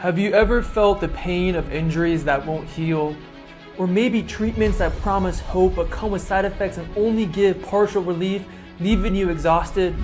Have you ever felt the pain of injuries that won't heal? Or maybe treatments that promise hope but come with side effects and only give partial relief, leaving you exhausted?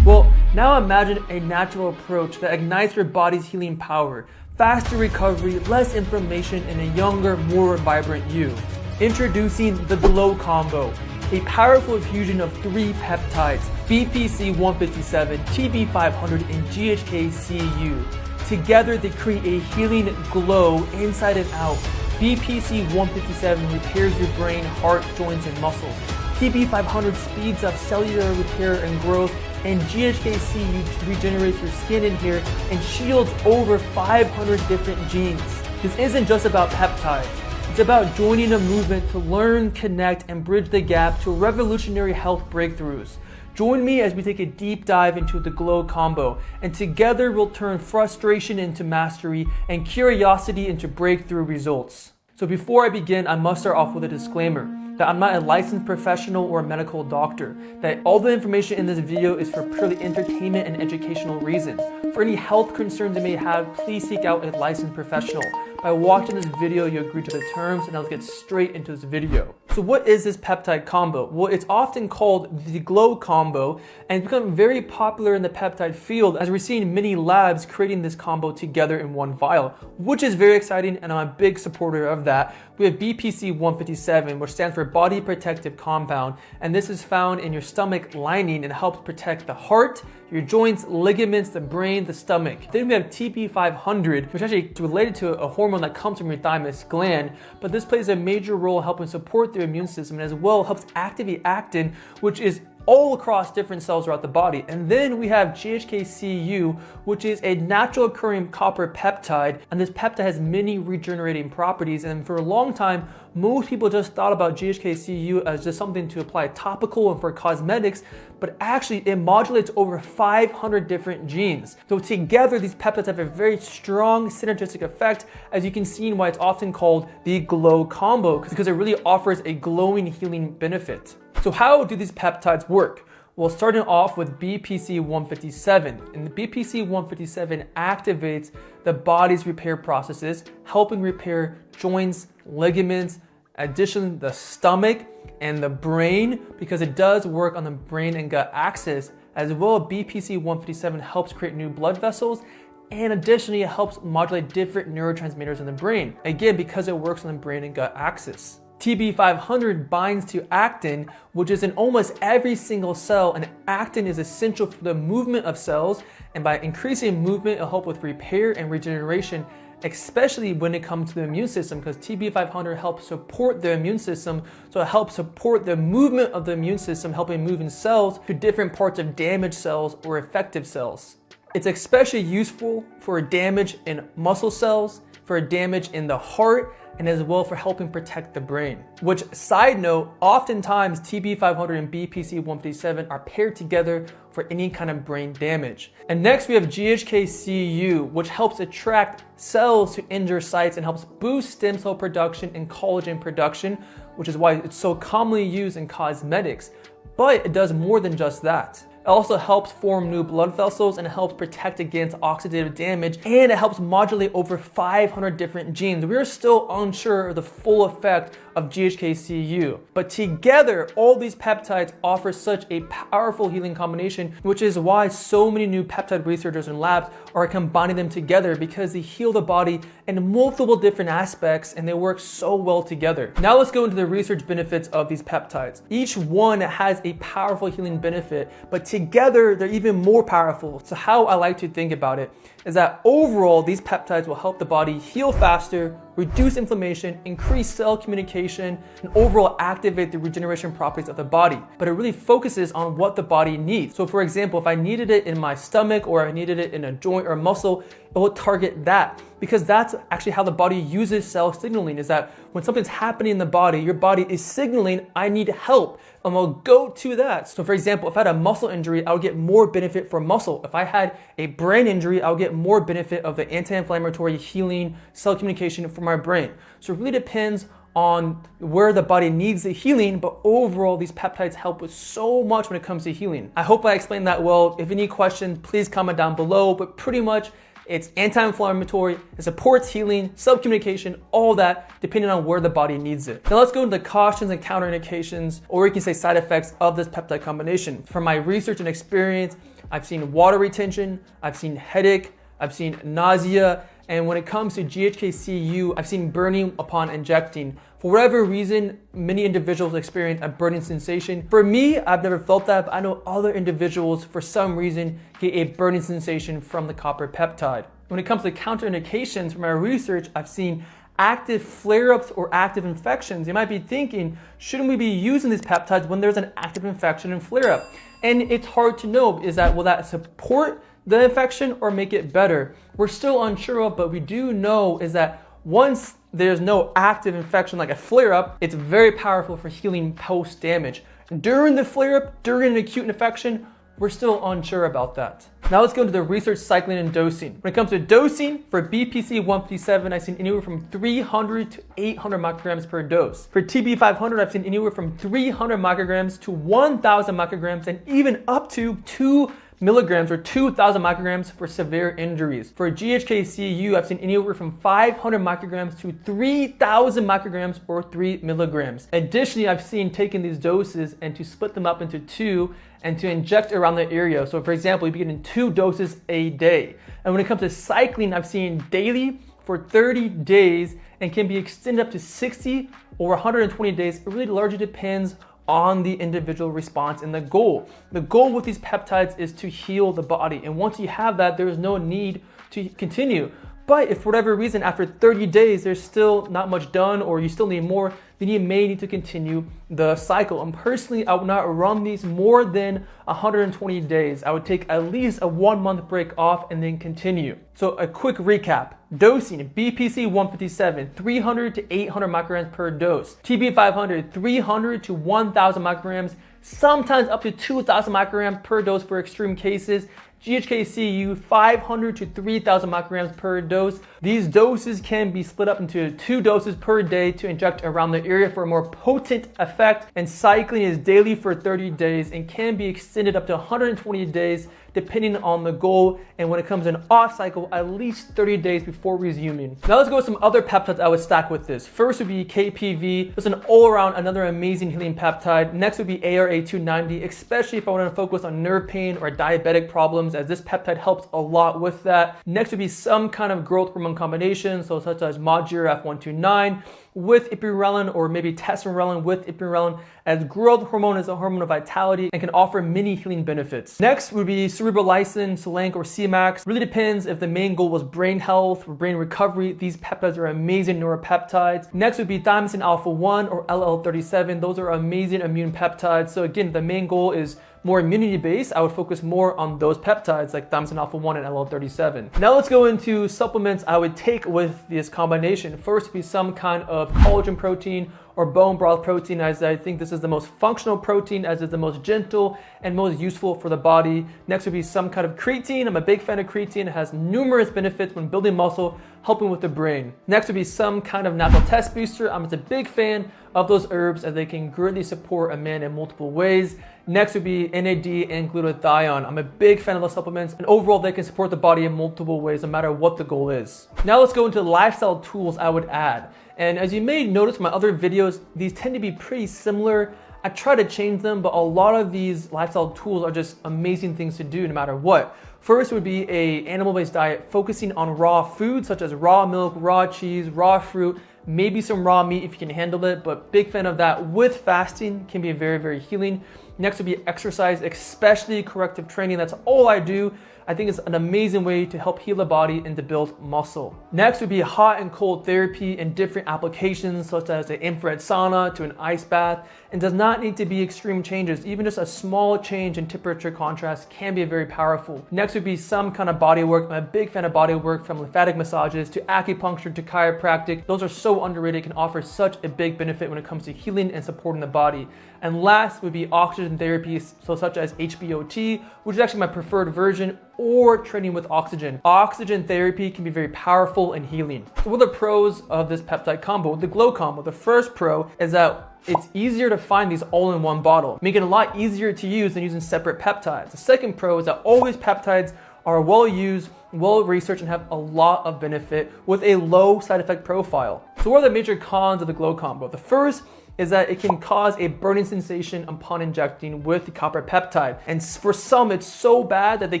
Well, now imagine a natural approach that ignites your body's healing power, faster recovery, less inflammation, and a younger, more vibrant you. Introducing the Glow Combo, a powerful infusion of 3 peptides, BPC-157, TB500, and GHK-CU. Together, they create a healing glow inside and out. BPC-157 repairs your brain, heart, joints, and muscles. TB500 speeds up cellular repair and growth, and GHK-CU regenerates your skin and hair and shields over 500 different genes. This isn't just about peptides. It's about joining a movement to learn, connect, and bridge the gap to revolutionary health breakthroughs. Join me as we take a deep dive into the Glow Combo, and together we'll turn frustration into mastery and curiosity into breakthrough results. So before I begin, I must start off with a disclaimer that I'm not a licensed professional or a medical doctor, that all the information in this video is for purely entertainment and educational reasons. For any health concerns you may have, please seek out a licensed professional. By watching this video, you agree to the terms, and let's get straight into this video. So what is this peptide combo? Well, it's often called the Glow Combo, and it's become very popular in the peptide field as we're seeing many labs creating this combo together in one vial, which is very exciting, and I'm a big supporter of that. We have BPC-157, which stands for Body Protective Compound, and this is found in your stomach lining and helps protect the heart, your joints, ligaments, the brain, the stomach. Then we have TB500, which is actually related to a hormone that comes from your thymus gland, but this plays a major role helping support the immune system and as well helps activate actin, which is all across different cells throughout the body. And then we have GHK-CU, which is a natural occurring copper peptide, and this peptide has many regenerating properties. And for a long time, most people just thought about GHK-CU as just something to apply topical and for cosmetics, but actually it modulates over 500 different genes. So together, these peptides have a very strong synergistic effect, as you can see why it's often called the Glow Combo, because it really offers a glowing healing benefit. So how do these peptides work? Well, starting off with BPC-157, and the BPC-157 activates the body's repair processes, helping repair joints, ligaments, additionally the stomach and the brain, because it does work on the brain and gut axis. As well, BPC-157 helps create new blood vessels, and additionally it helps modulate different neurotransmitters in the brain, again because it works on the brain and gut axis. TB500 binds to actin, which is in almost every single cell, and actin is essential for the movement of cells, and by increasing movement, it'll help with repair and regeneration, especially when it comes to the immune system, because TB500 helps support the immune system, so it helps support the movement of the immune system, helping move in cells to different parts of damaged cells or effective cells. It's especially useful for damage in muscle cells, for damage in the heart, and as well for helping protect the brain. Which, side note, oftentimes TB500 and BPC-157 are paired together for any kind of brain damage. And next we have GHK-CU, which helps attract cells to injured sites and helps boost stem cell production and collagen production, which is why it's so commonly used in cosmetics. But it does more than just that. It also helps form new blood vessels and it helps protect against oxidative damage, and it helps modulate over 500 different genes. We are still unsure of the full effect of GHK-CU, but together all these peptides offer such a powerful healing combination, which is why so many new peptide researchers and labs are combining them together, because they heal the body in multiple different aspects and they work so well together. Now let's go into the research benefits of these peptides. Each one has a powerful healing benefit, but together they're even more powerful. So how I like to think about it is that overall these peptides will help the body heal faster, reduce inflammation, increase cell communication, and overall activate the regeneration properties of the body. But it really focuses on what the body needs. So for example, if I needed it in my stomach or I needed it in a joint or muscle, it will target that, because that's actually how the body uses cell signaling, is that when something's happening in the body, your body is signaling, I need help, and we'll go to that. So for example, if I had a muscle injury, I would get more benefit for muscle. If I had a brain injury, I would get more benefit of the anti-inflammatory healing cell communication for my brain. So it really depends on where the body needs the healing, but overall these peptides help with so much when it comes to healing. I hope I explained that well. If any questions, please comment down below, but pretty much It's anti-inflammatory, it supports healing, subcommunication, all that, depending on where the body needs it. Now let's go into the cautions and counterindications, or you can say side effects of this peptide combination. From my research and experience, I've seen water retention, I've seen headache, I've seen nausea, and when it comes to GHK-Cu, I've seen burning upon injecting. For whatever reason, many individuals experience a burning sensation. For me, I've never felt that, but I know other individuals, for some reason, get a burning sensation from the copper peptide. When it comes to counterindications, from my research, I've seen active flare-ups or active infections. You might be thinking, shouldn't we be using these peptides when there's an active infection and flare-up? And it's hard to know, will that support the infection or make it better? We're still unsure of, but we do know is that once there's no active infection like a flare-up, it's very powerful for healing post-damage. During the flare-up, during an acute infection, we're still unsure about that. Now let's go into the research, cycling, and dosing. When it comes to dosing, for BPC 157, I've seen anywhere from 300 to 800 micrograms per dose. For TB 500, I've seen anywhere from 300 micrograms to 1,000 micrograms, and even up to 2 milligrams or 2,000 micrograms for severe injuries. For GHK-Cu, I've seen anywhere from 500 micrograms to 3,000 micrograms or 3 milligrams. Additionally, I've seen taking these doses and to split them up into two and to inject around the area. So for example, you'd be getting 2 doses a day. And when it comes to cycling, I've seen daily for 30 days and can be extended up to 60 or 120 days. It really largely depends on the individual response and the goal. The goal with these peptides is to heal the body. And once you have that, there is no need to continue. But if for whatever reason, after 30 days, there's still not much done or you still need more, then you may need to continue the cycle. And personally, I would not run these more than 120 days. I would take at least a 1 month break off and then continue. So a quick recap. Dosing, BPC 157, 300 to 800 micrograms per dose. TB 500, 300 to 1,000 micrograms, sometimes up to 2,000 micrograms per dose for extreme cases. GHK-Cu 500 to 3,000 micrograms per dose. These doses can be split up into 2 doses per day to inject around the area for a more potent effect. And cycling is daily for 30 days and can be extended up to 120 days depending on the goal. And when it comes to an off cycle, at least 30 days before resuming. Now let's go with some other peptides I would stack with this. First would be KPV. It's an all-around, another amazing healing peptide. Next would be ARA290, especially if I want to focus on nerve pain or diabetic problems, as this peptide helps a lot with that. Next would be some kind of growth hormone combination, so such as F129 with ipirelin, or maybe testosterone with ipirelin, as growth hormone is a hormone of vitality and can offer many healing benefits. Next would be cerebral lysin, Selenk, or CMAX. Really depends if the main goal was brain health or brain recovery. These peptides are amazing neuropeptides. Next would be thymosin alpha 1 or LL37. Those are amazing immune peptides. So again, the main goal is more immunity based. I would focus more on those peptides like thymosin alpha 1 and LL37. Now let's go into supplements I would take with this combination. First would be some kind of collagen protein or bone broth protein, as I think this is the most functional protein, as it's the most gentle and most useful for the body. Next would be some kind of creatine. I'm a big fan of creatine. It has numerous benefits when building muscle, helping with the brain. Next would be some kind of natural test booster. I'm just a big fan of those herbs as they can greatly support a man in multiple ways. Next would be NAD and glutathione. I'm a big fan of those supplements, and overall they can support the body in multiple ways no matter what the goal is. Now let's go into the lifestyle tools I would add. And as you may notice from my other videos, these tend to be pretty similar. I try to change them, but a lot of these lifestyle tools are just amazing things to do no matter what. First would be an animal-based diet focusing on raw foods such as raw milk, raw cheese, raw fruit, maybe some raw meat if you can handle it, but big fan of that. With fasting can be very, very healing. Next would be exercise, especially corrective training. That's all I do. I think it's an amazing way to help heal the body and to build muscle. Next would be hot and cold therapy and different applications such as an infrared sauna to an ice bath, and does not need to be extreme changes. Even just a small change in temperature contrast can be very powerful. Next would be some kind of body work. I'm a big fan of body work, from lymphatic massages to acupuncture to chiropractic. Those are so underrated, can offer such a big benefit when it comes to healing and supporting the body. And last would be oxygen therapy, so such as HBOT, which is actually my preferred version, or training with oxygen. Oxygen therapy can be very powerful and healing. So what are the pros of this peptide combo, the Glow combo? The first pro is that it's easier to find these all in one bottle, making it a lot easier to use than using separate peptides. The second pro is that all these peptides are well used, well researched, and have a lot of benefit with a low side effect profile. So what are the major cons of the Glow combo? The first is that it can cause a burning sensation upon injecting with the copper peptide. And for some, it's so bad that they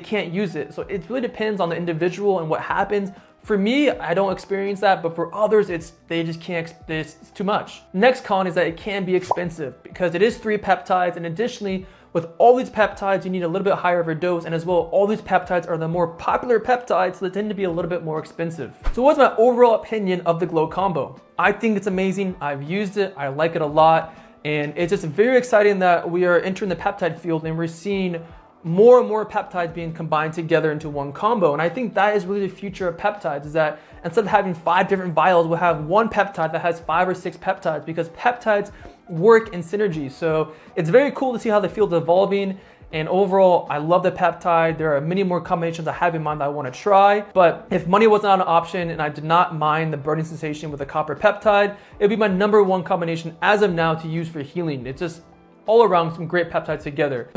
can't use it. So it really depends on the individual and what happens. For me, I don't experience that, but for others, they just can't, it's too much. Next con is that it can be expensive because it is 3 peptides, and additionally, with all these peptides, you need a little bit higher of a dose, and as well, all these peptides are the more popular peptides, so they tend to be a little bit more expensive. So what's my overall opinion of the Glow combo? I think it's amazing. I've used it. I like it a lot, and it's just very exciting that we are entering the peptide field and we're seeing more and more peptides being combined together into one combo. And I think that is really the future of peptides, is that instead of having 5 different vials, we'll have one peptide that has 5 or 6 peptides, because peptides work in synergy. So it's very cool to see how the field's evolving. And overall, I love the peptide. There are many more combinations I have in mind that I want to try. But if money was not an option and I did not mind the burning sensation with the copper peptide, it would be my #1 combination as of now to use for healing. It's just all around some great peptides together.